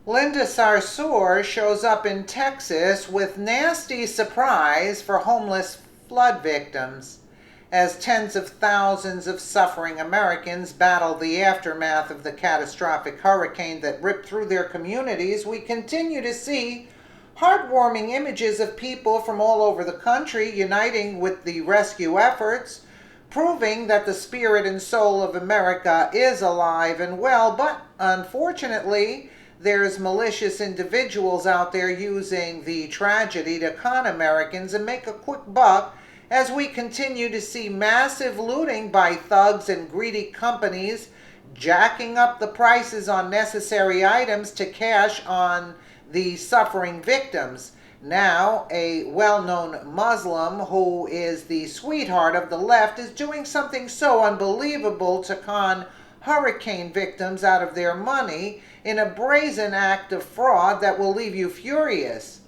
Linda Sarsour shows up in Texas with nasty surprise for homeless flood victims. As tens of thousands of suffering Americans battle the aftermath of the catastrophic hurricane that ripped through their communities, we continue to see heartwarming images of people from all over the country uniting with the rescue efforts, proving that the spirit and soul of America is alive and well. But unfortunately, there's malicious individuals out there using the tragedy to con Americans and make a quick buck, as we continue to see massive looting by thugs and greedy companies jacking up the prices on necessary items to cash on the suffering victims. Now, a well-known Muslim who is the sweetheart of the left is doing something so unbelievable to con hurricane victims out of their money in a brazen act of fraud that will leave you furious.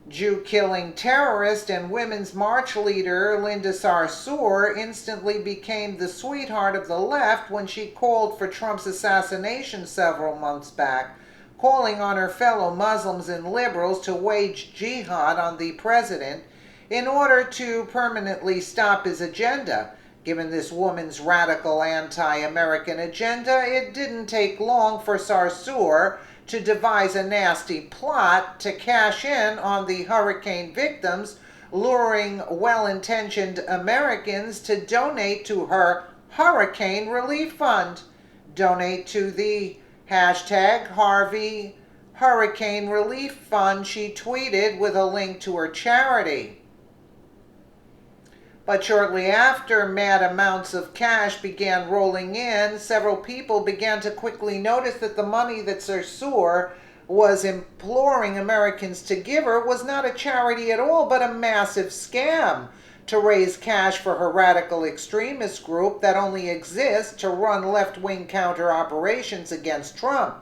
Jew-killing terrorist and Women's March leader Linda Sarsour instantly became the sweetheart of the left when she called for Trump's assassination several months back, calling on her fellow Muslims and liberals to wage jihad on the president in order to permanently stop his agenda. Given this woman's radical anti-American agenda, it didn't take long for Sarsour to devise a nasty plot to cash in on the hurricane victims, luring well-intentioned Americans to donate to her Hurricane Relief Fund. Donate to the hashtag Harvey Hurricane Relief Fund, she tweeted with a link to her charity. But shortly after mad amounts of cash began rolling in, several people began to quickly notice that the money that Sarsour was imploring Americans to give her was not a charity at all, but a massive scam to raise cash for her radical extremist group that only exists to run left-wing counter operations against Trump.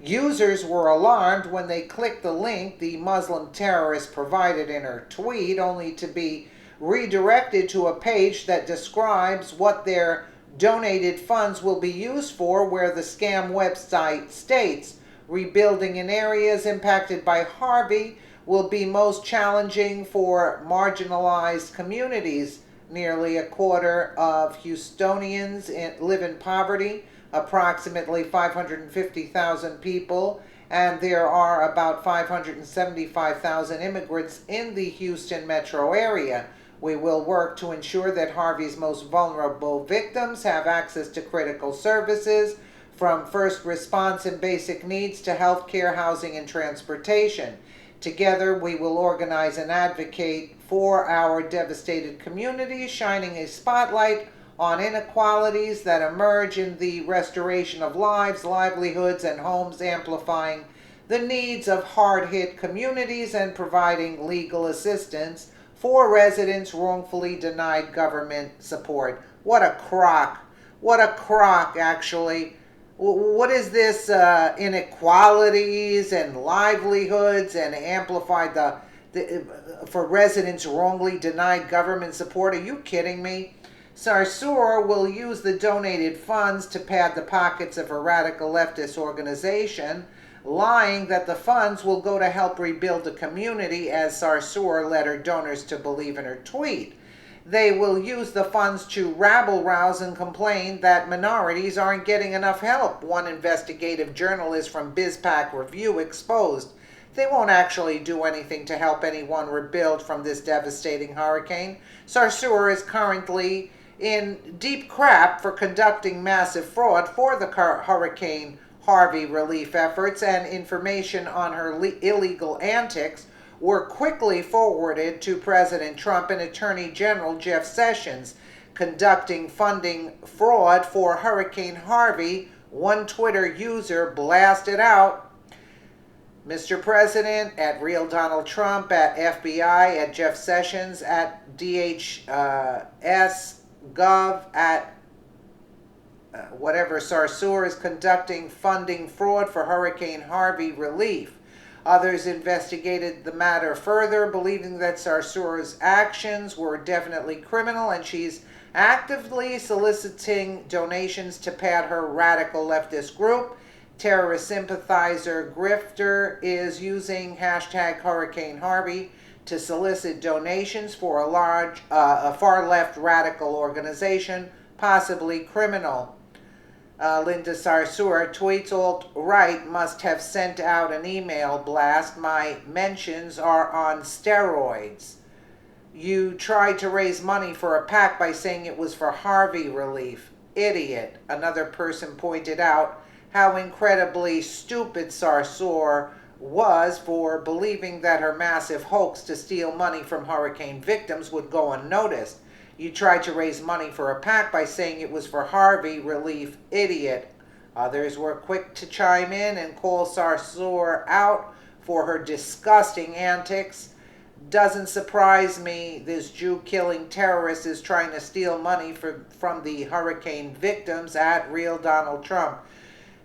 Users were alarmed when they clicked the link the Muslim terrorist provided in her tweet, only to be redirected to a page that describes what their donated funds will be used for, where the scam website states rebuilding in areas impacted by Harvey will be most challenging for marginalized communities. Nearly a quarter of Houstonians live in poverty, approximately 550,000 people, and there are about 575,000 immigrants in the Houston metro area. We will work to ensure that Harvey's most vulnerable victims have access to critical services, from first response and basic needs to health care, housing, and transportation. Together, we will organize and advocate for our devastated communities, shining a spotlight on inequalities that emerge in the restoration of lives, livelihoods, and homes, amplifying the needs of hard-hit communities and providing legal assistance for residents wrongfully denied government support. What a crock. What a crock, actually. What is this inequalities and livelihoods and amplified for residents wrongly denied government support? Are you kidding me? Sarsour will use the donated funds to pad the pockets of a radical leftist organization, lying that the funds will go to help rebuild the community, as Sarsour led her donors to believe in her tweet. They will use the funds to rabble-rouse and complain that minorities aren't getting enough help, one investigative journalist from BizPac Review exposed. They won't actually do anything to help anyone rebuild from this devastating hurricane. Sarsour is currently in deep crap for conducting massive fraud for the Hurricane Harvey relief efforts, and information on her illegal antics were quickly forwarded to President Trump and Attorney General Jeff Sessions. Conducting funding fraud for Hurricane Harvey, one Twitter user blasted out, Mr. President, at Real Donald Trump, at FBI, at Jeff Sessions, at DHS Gov, at whatever. Sarsour is conducting funding fraud for Hurricane Harvey relief. Others investigated the matter further, believing that Sarsour's actions were definitely criminal, and she's actively soliciting donations to pad her radical leftist group. terrorist sympathizer grifter is using hashtag Hurricane Harvey to solicit donations for a far-left radical organization, possibly criminal. Linda Sarsour tweets, alt-right must have sent out an email blast. My mentions are on steroids. You tried to raise money for a PAC by saying it was for Harvey relief. Idiot. Another person pointed out how incredibly stupid Sarsour was for believing that her massive hoax to steal money from hurricane victims would go unnoticed. You tried to raise money for a PAC by saying it was for Harvey relief. Idiot. Others were quick to chime in and call Sarsour out for her disgusting antics. Doesn't surprise me this Jew-killing terrorist is trying to steal money from the hurricane victims at Real Donald Trump.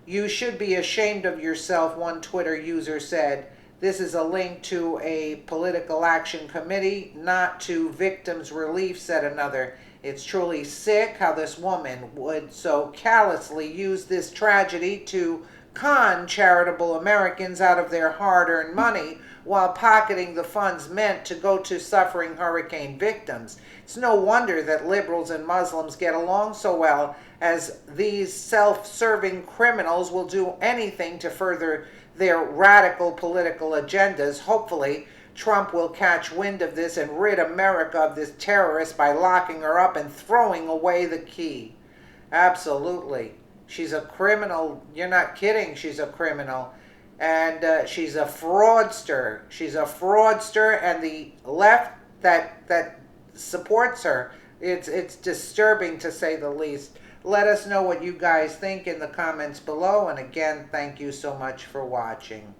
You should be ashamed of yourself, one Twitter user said. This is a link to a political action committee, not to victims' relief, said another. It's truly sick how this woman would so callously use this tragedy to con charitable Americans out of their hard-earned money while pocketing the funds meant to go to suffering hurricane victims. It's no wonder that liberals and Muslims get along so well, as these self-serving criminals will do anything to further their radical political agendas. Hopefully, Trump will catch wind of this and rid America of this terrorist by locking her up and throwing away the key. Absolutely. She's a criminal. You're not kidding. She's a criminal. And she's a fraudster. She's a fraudster, and the left that supports her, it's disturbing to say the least. Let us know what you guys think in the comments below. And again, thank you so much for watching.